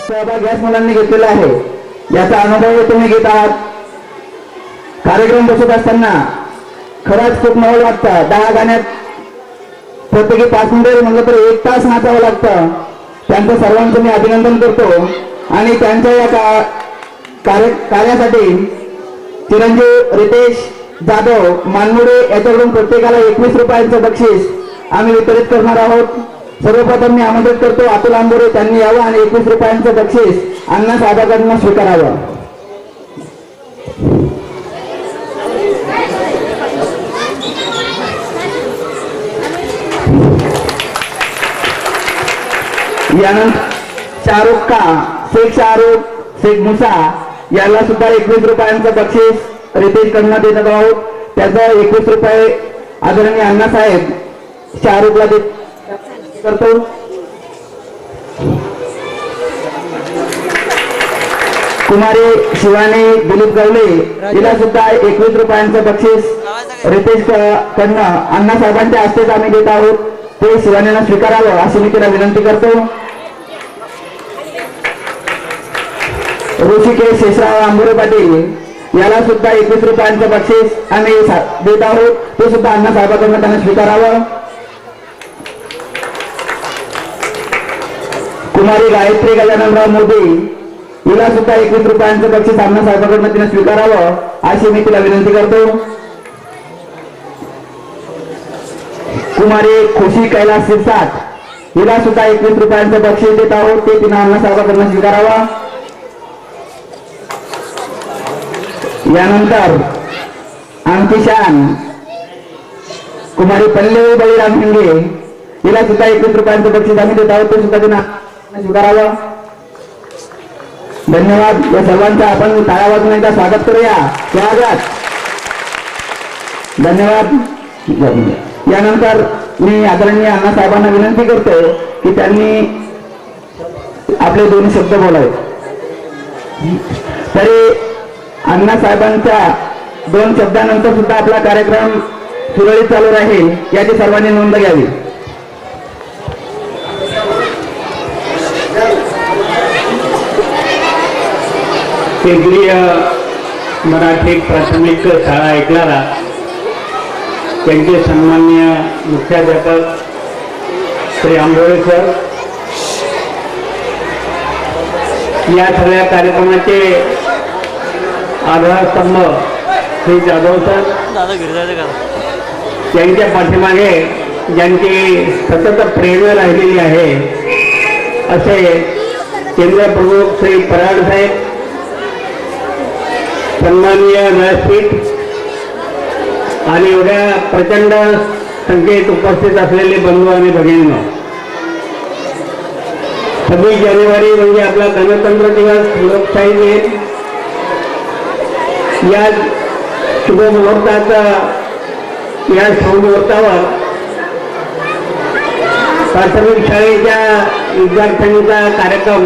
सहभाग याच मुलांनी घेतलेला आहे, याचा अनुभव तुम्ही घेत आहात. कार्यक्रम बसत असताना खरंच खूप नवल वाटतं. 10 गाण्यात प्रत्येकी 5 मिनिटे म्हणलं तर 1 तास नाचावं लागतं. त्यांचं सर्वांचं मी अभिनंदन करतो आणि त्यांच्या या कार्यासाठी चिरंजीव रितेश जाधव मानमुडे याच्याकडून प्रत्येकाला 21 रुपयांचं बक्षीस आम्ही वितरित करणार आहोत. सर्वप्रथम मी आमंत्रित करतो अतुल आंबोरे, त्यांनी यावं आणि 21 रुपयांचं बक्षीस अण्णासाहेबांकडून स्वीकारावं. यानंतर शाहरुख शेख मुसा याला सुद्धा 21 रुपयांचं बक्षीस रितेश कडनं देत आहोत. त्याचं 21 रुपये आदरणीय अण्णासाहेब शाहरुखला देत करतो. कुमारी शिवानी दिलीप गवले तिला सुद्धा 21 रुपयांचं बक्षीस रितेश कडनं अण्णासाहेबांच्या हस्तेच आम्ही देत आहोत. ते शिवानीला स्वीकारावं अशी मी तिला विनंती करतो. ऋषिकेश शेषराव आंबोरे पाटील याला सुद्धा 21 रुपयांचं बक्षीस आम्ही देत आहोत. ते सुद्धा अण्णासाहेबांकडून त्यांना स्वीकारावं. कुमारी गायत्री गजाननराव मोदी हिला सुद्धा 21 रुपयांचं बक्षीस अण्णासाहेबांकडून तिने स्वीकारावं अशी मी तिला विनंती करतो. कुमारी खुशी कैलास सिरसाट हिला सुद्धा 21 रुपयांचं बक्षीस देत आहोत. ते तिने अण्णासाहेबांकडून स्वीकारावं. यानंतर आणखी शान कुमारी पल्लवी बळीराम हिंगे हिला सुद्धा 21 रुपयांचं बक्षीस आम्ही देत आहोत. ते सुद्धा तिने स्वीकारावं. धन्यवाद. या सर्वांचं आपण टाळ्या वाजवून एकदा स्वागत करूया. स्वागत. धन्यवाद. यानंतर मी आदरणीय अण्णासाहेबांना विनंती करतो की त्यांनी आपले 2 शब्द बोलावे. तरी अण्णासाहेबांच्या 2 शब्दानंतर सुद्धा आपला कार्यक्रम सुरळीत चालू राहील याची सर्वांनी नोंद घ्यावी. केंद्रीय मराठी प्राथमिक शाळा ऐकणारा त्यांचे सन्माननीय मुख्याध्यापक श्री आंबोरे सर, या सगळ्या कार्यक्रमाचे आधारस्तंभ श्री जाधव सर, त्यांच्या पाठीमागे ज्यांची सतत प्रेरणा राहिलेली आहे असे केंद्र प्रमुख श्री पराड साहेब, सन्माननीय व्यासपीठ आणि एवढ्या प्रचंड संख्येत उपस्थित असलेले बंधू आणि भगिनींनो, 26 जानेवारी म्हणजे आपला गणतंत्र दिवस, लोकशाही दिन. या शुभ मुहूर्ताचा, या शुभमुहूर्तावर प्राथमिक शाळेच्या विद्यार्थ्यांचा कार्यक्रम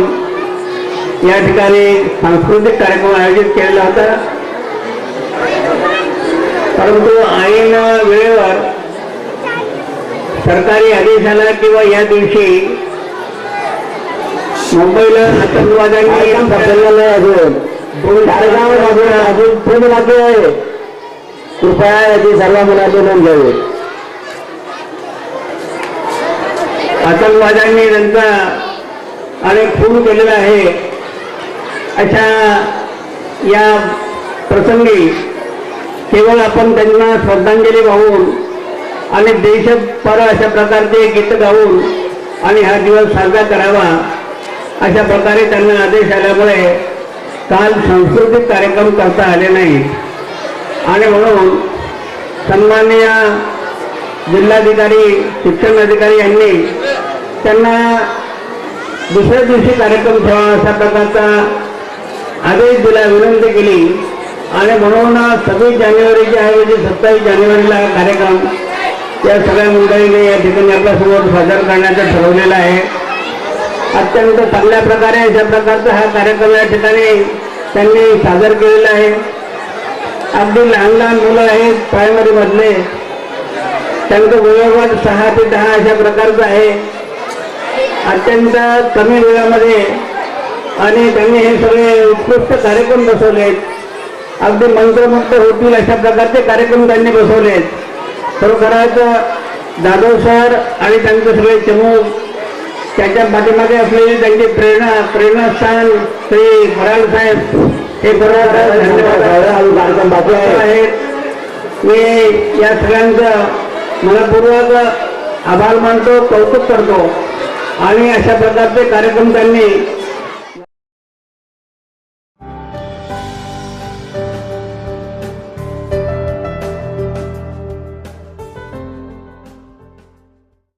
या ठिकाणी सांस्कृतिक कार्यक्रम आयोजित केलेला होता. परंतु ऐन वेळेवर सरकारी आदेशाला किंवा या दिवशी मुंबईला आतंकवाद्यांनी पूर्ण बाकी आहे. कृपया याची सर्व मुलांनी नोंद घ्यावी. आतंकवाद्यांनी त्यांचा अनेक खून केलेला आहे. अशा या प्रसंगी केवळ आपण त्यांना श्रद्धांजली वाहून आणि देशपर अशा प्रकारचे गीत गाऊन आणि हा दिवस साजरा करावा अशा प्रकारे त्यांना आदेश आल्यामुळे काल सांस्कृतिक कार्यक्रम करता आले नाही. आणि म्हणून सन्माननीय जिल्हाधिकारी, शिक्षण अधिकारी यांनी त्यांना दुसऱ्या दिवशी कार्यक्रम ठेवा अशा प्रकारचा आदेश दिला, विनंती केली. आणि म्हणून 26 जानेवारीच्या ऐवजी 27 जानेवारीला कार्यक्रम या सगळ्या मंडळीने या ठिकाणी आपल्यासमोर सादर करण्याचं ठरवलेलं आहे. अत्यंत चांगल्या प्रकारे अशा प्रकारचा हा कार्यक्रम या ठिकाणी त्यांनी सादर केलेला आहे. अगदी लहान लहान मुलं आहेत प्रायमरीमधले, त्यांचं वयोगट 6 ते 10 अशा प्रकारचं आहे. अत्यंत कमी वेळामध्ये आणि त्यांनी हे सगळे उत्कृष्ट कार्यक्रम बसवलेत. अगदी मंत्रमुक्त होतील अशा प्रकारचे कार्यक्रम त्यांनी बसवलेत. खरोखरच जाधव सर आणि त्यांचे सगळे चमू त्याच्या पाठीमागे असलेली त्यांची प्रेरणास्थान श्री फराळ साहेब हे बरोबर धन्यवाद आहेत. मी या सगळ्यांचं मनपूर्वक आभार मानतो, कौतुक करतो आणि अशा प्रकारचे कार्यक्रम त्यांनी